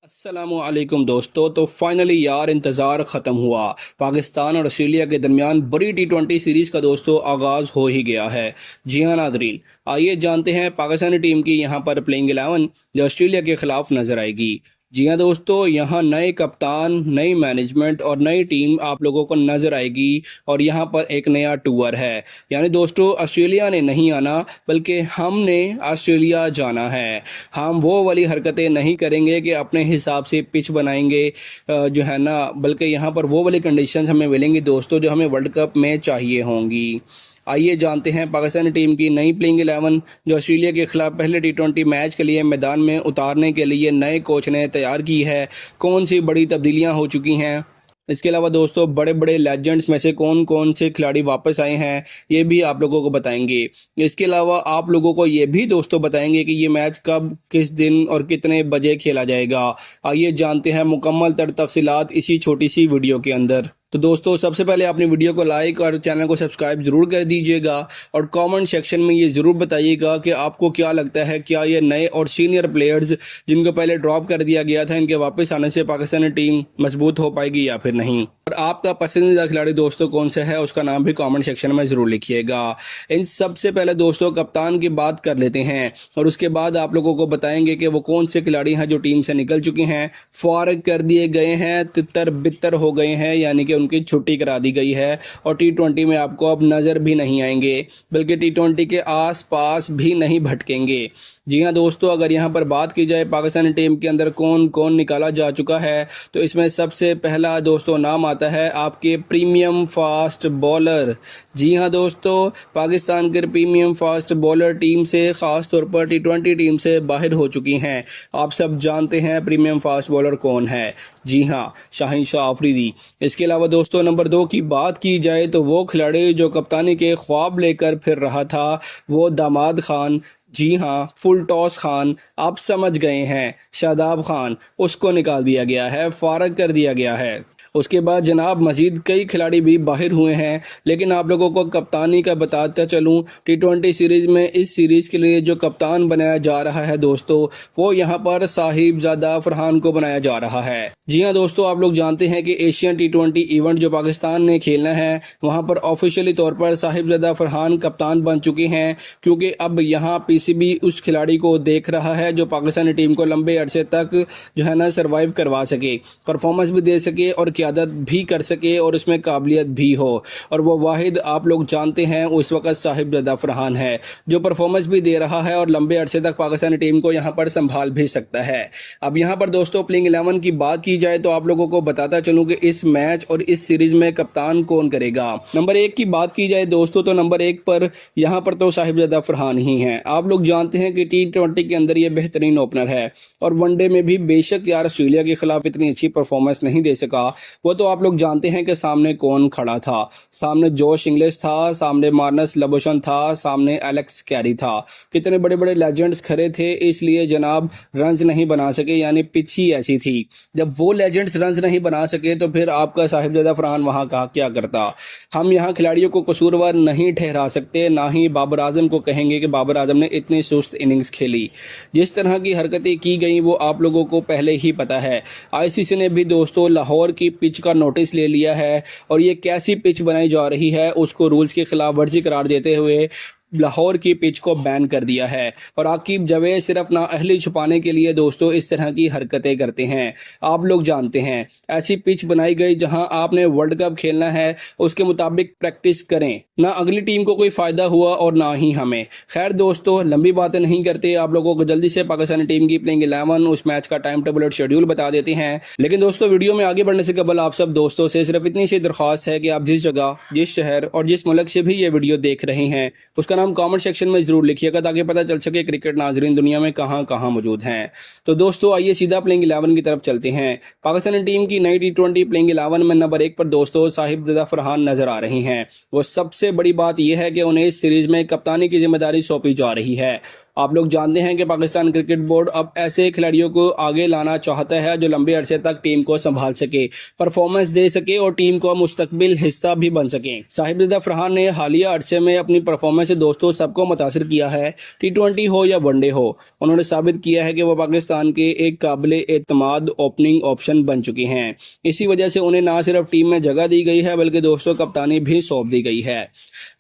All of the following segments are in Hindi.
अस्सलामुअलैकुम दोस्तों। तो फाइनली यार इंतज़ार ख़त्म हुआ। पाकिस्तान और ऑस्ट्रेलिया के दरमियान बड़ी टी20 सीरीज़ का दोस्तों आगाज़ हो ही गया है। जी हाँ नादरीन, आइए जानते हैं पाकिस्तानी टीम की यहाँ पर प्लेइंग 11 जो ऑस्ट्रेलिया के ख़िलाफ़ नज़र आएगी। जी हाँ दोस्तों, यहाँ नए कप्तान, नई मैनेजमेंट और नई टीम आप लोगों को नज़र आएगी और यहाँ पर एक नया टूर है। यानी दोस्तों ऑस्ट्रेलिया ने नहीं आना बल्कि हमने ऑस्ट्रेलिया जाना है। हम वो वाली हरकतें नहीं करेंगे कि अपने हिसाब से पिच बनाएंगे जो है ना, बल्कि यहाँ पर वो वाली कंडीशंस हमें मिलेंगी दोस्तों जो हमें वर्ल्ड कप में चाहिए होंगी। आइए जानते हैं पाकिस्तानी टीम की नई प्लेइंग 11 जो ऑस्ट्रेलिया के खिलाफ पहले टी20 मैच के लिए मैदान में उतारने के लिए नए कोच ने तैयार की है। कौन सी बड़ी तब्दीलियां हो चुकी हैं, इसके अलावा दोस्तों बड़े बड़े लेजेंड्स में से कौन कौन से खिलाड़ी वापस आए हैं, ये भी आप लोगों को बताएंगे। इसके अलावा आप लोगों को ये भी दोस्तों बताएंगे कि ये मैच कब, किस दिन और कितने बजे खेला जाएगा। आइए जानते हैं मुकम्मल तर तफसीलात इसी छोटी सी वीडियो के अंदर। तो दोस्तों सबसे पहले अपनी वीडियो को लाइक और चैनल को सब्सक्राइब जरूर कर दीजिएगा और कमेंट सेक्शन में ये ज़रूर बताइएगा कि आपको क्या लगता है, क्या ये नए और सीनियर प्लेयर्स जिनको पहले ड्रॉप कर दिया गया था, इनके वापस आने से पाकिस्तानी टीम मजबूत हो पाएगी या फिर नहीं। और आपका पसंदीदा खिलाड़ी दोस्तों कौन सा है, उसका नाम भी कमेंट सेक्शन में ज़रूर लिखिएगा। इन सबसे पहले दोस्तों कप्तान की बात कर लेते हैं और उसके बाद आप लोगों को बताएंगे कि वो कौन से खिलाड़ी हैं जो टीम से निकल चुके हैं, फारग कर दिए गए हैं, तितर बितर हो गए हैं, यानी कि उनकी छुट्टी करा दी गई है और टी20 में आपको अब नज़र भी नहीं आएंगे, बल्कि टी20 के आसपास भी नहीं भटकेंगे। जी हाँ दोस्तों, अगर यहाँ पर बात की जाए पाकिस्तानी टीम के अंदर कौन कौन निकाला जा चुका है, तो इसमें सबसे पहला दोस्तों नाम आता है आपके प्रीमियम फास्ट बॉलर। जी हाँ दोस्तों, पाकिस्तान के प्रीमियम फास्ट बॉलर टीम से ख़ास तौर पर टी20 टीम से बाहर हो चुकी हैं। आप सब जानते हैं प्रीमियम फास्ट बॉलर कौन है। जी हाँ, शाहीन शाह अफरीदी। इसके अलावा दोस्तों नंबर 2 की बात की जाए तो वो खिलाड़ी जो कप्तानी के ख्वाब लेकर फिर रहा था, वो दामाद खान। जी हाँ, फुल टॉस खान, आप समझ गए हैं, शादाब खान, उसको निकाल दिया गया है, फारग कर दिया गया है। उसके बाद जनाब मज़ीद कई खिलाड़ी भी बाहर हुए हैं, लेकिन आप लोगों को कप्तानी का बताता चलूँ, टी20 सीरीज़ में इस सीरीज़ के लिए जो कप्तान बनाया जा रहा है दोस्तों, वो यहाँ पर साहिबजादा फरहान को बनाया जा रहा है। जी हाँ दोस्तों, आप लोग जानते हैं कि एशियन टी20 इवेंट जो पाकिस्तान ने खेलना है, वहाँ पर ऑफिशियली तौर पर साहिबजादा फरहान कप्तान बन चुके हैं, क्योंकि अब यहाँ पीसीबी उस खिलाड़ी को देख रहा है जो पाकिस्तानी टीम को लंबे अरसे तक जो है ना सर्वाइव करवा सके, परफॉर्मेंस भी दे सके और क़यादत भी कर सके और उसमें काबिलियत भी हो। और वो वाहिद आप लोग जानते हैं उस वक्त साहिबजादा फरहान है जो परफॉर्मेंस भी दे रहा है और लंबे अरसे तक पाकिस्तानी टीम को यहाँ पर संभाल भी सकता है। अब यहाँ पर दोस्तों प्लेइंग 11 की बात की जाए तो आप लोगों को बताता चलूँ कि इस मैच और इस सीरीज़ में कप्तान कौन करेगा। नंबर 1 की बात की जाए दोस्तों तो नंबर 1 पर यहाँ पर तो साहिबजादा फरहान ही हैं। आप लोग जानते हैं कि टी20 के अंदर ये बेहतरीन ओपनर है और वनडे में भी बेशक यार ऑस्ट्रेलिया के खिलाफ इतनी अच्छी परफॉर्मेंस नहीं दे सका, वो तो आप लोग जानते हैं कि सामने कौन खड़ा था। सामने जोश इंग्लिश था, सामने मार्नस लबोशन था, सामने एलेक्स कैरी था। कितने बड़े बड़े लेजेंड्स खड़े थे, इसलिए जनाब रन्स नहीं बना सके, यानी पिच ही ऐसी थी। जब वो लेजेंड्स रन्स नहीं बना सके तो फिर आपका साहिबजादा फरहान वहाँ का क्या करता। हम यहाँ खिलाड़ियों को कसूरवार नहीं ठहरा सकते, ना ही बाबर आजम को कहेंगे कि बाबर आजम ने इतनी सुस्त इनिंग्स खेली। जिस तरह की हरकतें की गई वो आप लोगों को पहले ही पता है। आईसीसी ने भी दोस्तों लाहौर की पिच का नोटिस ले लिया है और ये कैसी पिच बनाई जा रही है उसको रूल्स के खिलाफ वर्जी करार देते हुए लाहौर की पिच को बैन कर दिया है। और आकिब जावेद सिर्फ नाअहली छुपाने के लिए दोस्तों इस तरह की हरकतें करते हैं। आप लोग जानते हैं ऐसी पिच बनाई गई जहां आपने वर्ल्ड कप खेलना है, उसके मुताबिक प्रैक्टिस करें, ना अगली टीम को कोई फ़ायदा हुआ और ना ही हमें। खैर दोस्तों लंबी बातें नहीं करते, आप लोगों को जल्दी से पाकिस्तानी टीम की प्लेइंग 11 उस मैच का टाइम टेबल और शेड्यूल बता देते हैं। लेकिन दोस्तों वीडियो में आगे बढ़ने से कबल आप सब दोस्तों से सिर्फ इतनी सी दरख्वास्त है कि आप जिस जगह, जिस शहर और जिस मुल्क से भी ये वीडियो देख रहे हैं उसका नाम कमेंट सेक्शन में जरूर लिखिएगा ताकि पता चल सके क्रिकेट नाजरीन दुनिया में कहां कहां मौजूद हैं। तो दोस्तों आइए सीधा प्लेइंग 11 की तरफ चलते हैं। पाकिस्तानी टीम की नई टी20 प्लेइंग 11 में नंबर 1 पर दोस्तों साहिबजादा फरहान नजर आ रही हैं। वो सबसे बड़ी बात यह है कि उन्हें इस सीरीज में कप्तानी की जिम्मेदारी सौंपी जा रही है। आप लोग जानते हैं कि पाकिस्तान क्रिकेट बोर्ड अब ऐसे खिलाड़ियों को आगे लाना चाहता है जो लंबे अरसे तक टीम को संभाल सके, परफॉर्मेंस दे सके और टीम को मुस्तकबिल हिस्सा भी बन सके। साहिबजादा फरहान ने हालिया अरसे में अपनी परफॉर्मेंस से दोस्तों सबको मुतासिर किया है। T20 हो या वनडे हो, उन्होंने साबित किया है कि वो पाकिस्तान के एक काबिले एतमाद ओपनिंग ऑप्शन बन चुके हैं। इसी वजह से उन्हें ना सिर्फ टीम में जगह दी गई है बल्कि दोस्तों कप्तानी भी सौंप दी गई है।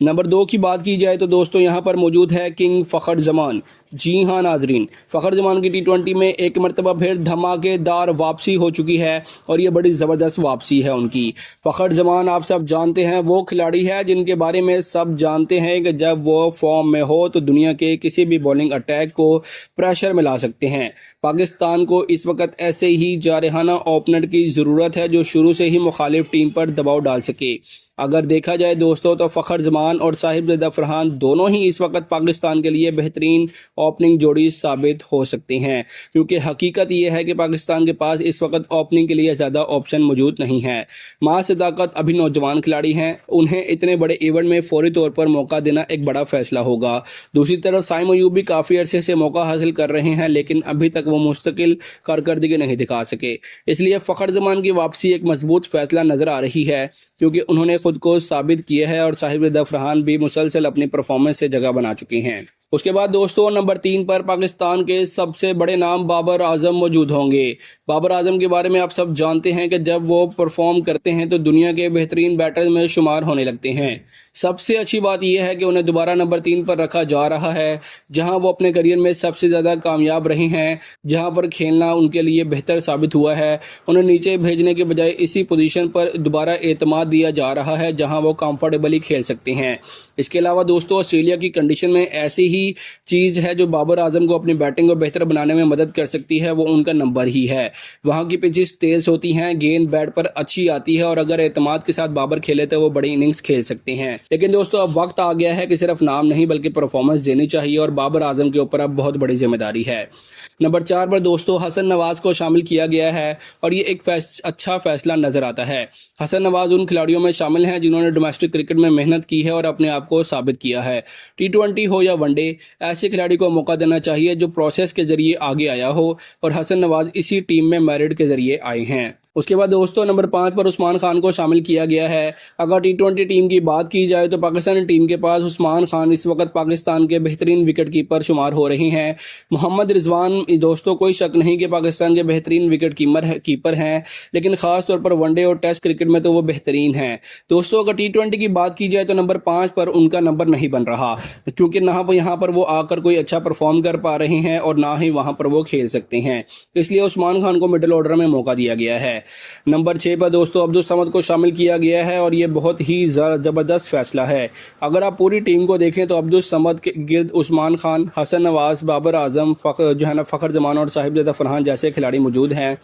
नंबर 2 की बात की जाए तो दोस्तों यहाँ पर मौजूद है किंग फ़खर जमान। जी हाँ नाजरीन, फ़खर जमान की T20 में एक मरतबा फिर धमाकेदार वापसी हो चुकी है और ये बड़ी ज़बरदस्त वापसी है उनकी। फ़खर जमान आप सब जानते हैं वो खिलाड़ी है जिनके बारे में सब जानते हैं कि जब वो फॉर्म में हो तो दुनिया के किसी भी बॉलिंग अटैक को प्रेशर में ला सकते हैं। पाकिस्तान को इस वक्त ऐसे ही जारहाना ओपनर की ज़रूरत है जो शुरू से ही मुखालिफ टीम पर दबाव डाल सके। अगर देखा जाए दोस्तों तो फ़खर जमान और साहिबजादा फरहान दोनों ही इस वक्त पाकिस्तान के लिए बेहतरीन ओपनिंग जोड़ी साबित हो सकते हैं, क्योंकि हकीकत यह है कि पाकिस्तान के पास इस वक्त ओपनिंग के लिए ज़्यादा ऑप्शन मौजूद नहीं है। मां सदाकत अभी नौजवान खिलाड़ी हैं, उन्हें इतने बड़े इवेंट में फौरी तौर पर मौका देना एक बड़ा फैसला होगा। दूसरी तरफ साइम अयूब भी काफ़ी अरसे से मौका हासिल कर रहे हैं लेकिन अभी तक वो मुस्तकिल कारकर्दगी नहीं दिखा सके, इसलिए फ़खर जमान की वापसी एक मजबूत फैसला नज़र आ रही है क्योंकि उन्होंने खुद को साबित किया है और साहिबजादा फरहान भी मुसलसल अपनी परफॉर्मेंस से जगह बना चुके हैं। उसके बाद दोस्तों नंबर 3 पर पाकिस्तान के सबसे बड़े नाम बाबर आजम मौजूद होंगे। बाबर आजम के बारे में आप सब जानते हैं कि जब वो परफॉर्म करते हैं तो दुनिया के बेहतरीन बैटर्स में शुमार होने लगते हैं। सबसे अच्छी बात यह है कि उन्हें दोबारा नंबर 3 पर रखा जा रहा है, जहां वो अपने करियर में सबसे ज़्यादा कामयाब रहे हैं, जहां पर खेलना उनके लिए बेहतर साबित हुआ है। उन्हें नीचे भेजने के बजाय इसी पोजीशन पर दोबारा एतमाद दिया जा रहा है जहां वो कंफर्टेबली खेल सकते हैं। इसके अलावा दोस्तों ऑस्ट्रेलिया की कंडीशन में ऐसी ही चीज़ है जो बाबर आजम को अपनी बैटिंग को बेहतर बनाने में मदद कर सकती है, वो उनका नंबर ही है। वहाँ की पिचेस तेज़ होती हैं, गेंद बैट पर अच्छी आती है और अगर एतमाद के साथ बाबर खेले तो वो बड़ी इनिंग्स खेल सकते हैं। लेकिन दोस्तों अब वक्त आ गया है कि सिर्फ नाम नहीं बल्कि परफॉर्मेंस देनी चाहिए और बाबर आजम के ऊपर अब बहुत बड़ी जिम्मेदारी है। नंबर 4 पर दोस्तों हसन नवाज को शामिल किया गया है और ये एक अच्छा फैसला नजर आता है। हसन नवाज उन खिलाड़ियों में शामिल हैं जिन्होंने डोमेस्टिक क्रिकेट में मेहनत की है और अपने आप को साबित किया है। T20 हो या वनडे, ऐसे खिलाड़ी को मौका देना चाहिए जो प्रोसेस के जरिए आगे आया हो और हसन नवाज इसी टीम में मेरिट के जरिए आए हैं। उसके बाद दोस्तों नंबर 5 पर उस्मान खान को शामिल किया गया है। अगर T20 टीम की बात की जाए तो पाकिस्तानी टीम के पास उस्मान खान इस वक्त पाकिस्तान के बेहतरीन विकेट कीपर शुमार हो रहे हैं। मोहम्मद रिजवान दोस्तों कोई शक नहीं कि पाकिस्तान के बेहतरीन विकेट कीपर हैं, लेकिन ख़ास तौर पर वनडे और टेस्ट क्रिकेट में तो वो बेहतरीन हैं। दोस्तों अगर T20 की बात की जाए तो नंबर 5 पर उनका नंबर नहीं बन रहा, क्योंकि ना यहाँ पर वो आकर कोई अच्छा परफॉर्म कर पा रहे हैं और ना ही वहाँ पर वो खेल सकते हैं, इसलिए उस्मान खान को मिडिल ऑर्डर में मौका दिया गया है। नंबर 6 पर दोस्तों अब्दुल समद को शामिल किया गया है और ये बहुत ही ज़बरदस्त फैसला है। अगर आप पूरी टीम को देखें तो अब्दुल समद के गिर्द उस्मान खान, हसन नवाज, बाबर आजम, फ़खर जमान और साहिबजादा फरहान जैसे खिलाड़ी मौजूद हैं।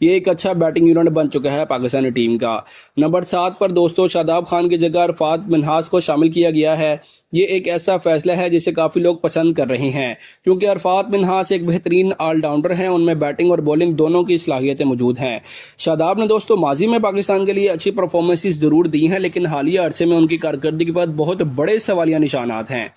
ये एक अच्छा बैटिंग यूनिट बन चुका है पाकिस्तानी टीम का। नंबर 7 पर दोस्तों शादाब खान की जगह अरफात मिन्हास को शामिल किया गया है। ये एक ऐसा फैसला है जिसे काफ़ी लोग पसंद कर रहे हैं, क्योंकि अरफात मिन्हास एक बेहतरीन ऑलराउंडर हैं, उनमें बैटिंग और बॉलिंग दोनों की सलाहियतें मौजूद हैं। शादाब ने दोस्तों माजी में पाकिस्तान के लिए अच्छी परफॉर्मेंसेस ज़रूर दी हैं, लेकिन हालिया अरसे में उनकी कारकर्दगी पर बहुत बड़े सवालिया निशानात हैं,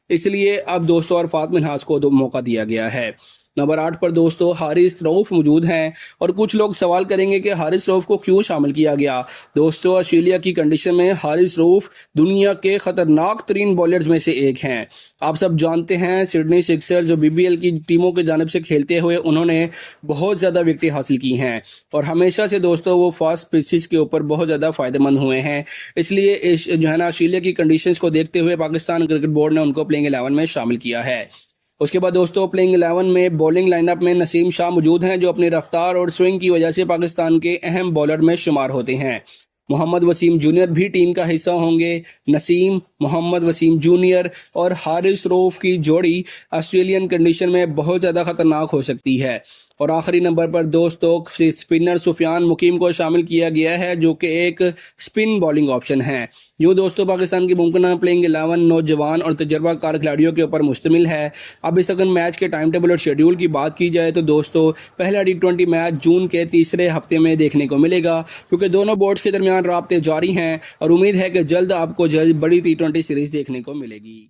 इसलिए अब दोस्तों अरफात मिन्हास को मौका दिया गया है। नंबर 8 पर दोस्तों हारिस रऊफ मौजूद हैं और कुछ लोग सवाल करेंगे कि हारिस रऊफ को क्यों शामिल किया गया। दोस्तों ऑस्ट्रेलिया की कंडीशन में हारिस रऊफ दुनिया के ख़तरनाक तरीन बॉलर्स में से एक हैं। आप सब जानते हैं सिडनी सिक्सर्स जो BBL की टीमों की जानिब से खेलते हुए उन्होंने बहुत ज़्यादा विकेटें हासिल की हैं और हमेशा से दोस्तों वो फास्ट पिचेस के ऊपर बहुत ज़्यादा फ़ायदेमंद हुए हैं, इसलिए इस ऑस्ट्रेलिया की कंडीशंस को देखते हुए पाकिस्तान क्रिकेट बोर्ड ने उनको प्लेइंग 11 में शामिल किया है। उसके बाद दोस्तों प्लेइंग 11 में बॉलिंग लाइनअप में नसीम शाह मौजूद हैं जो अपनी रफ्तार और स्विंग की वजह से पाकिस्तान के अहम बॉलर में शुमार होते हैं। मोहम्मद वसीम जूनियर भी टीम का हिस्सा होंगे। नसीम, मोहम्मद वसीम जूनियर और हारिस रऊफ की जोड़ी ऑस्ट्रेलियन कंडीशन में बहुत ज़्यादा ख़तरनाक हो सकती है। और आखिरी नंबर पर दोस्तों स्पिनर सुफियान मुकीम को शामिल किया गया है जो कि एक स्पिन बॉलिंग ऑप्शन है। यूँ दोस्तों पाकिस्तान की मुमकिन प्लेइंग 11 नौजवान और तजर्बाकार खिलाड़ियों के ऊपर मुश्तमिल है। अब इस अगर मैच के टाइम टेबल और शेड्यूल की बात की जाए तो दोस्तों पहला T20 मैच जून के तीसरे हफ्ते में देखने को मिलेगा, क्योंकि दोनों बोर्ड्स के दरमियान राब्ते जारी हैं और उम्मीद है कि जल्द आपको बड़ी T20 सीरीज़ देखने को मिलेगी।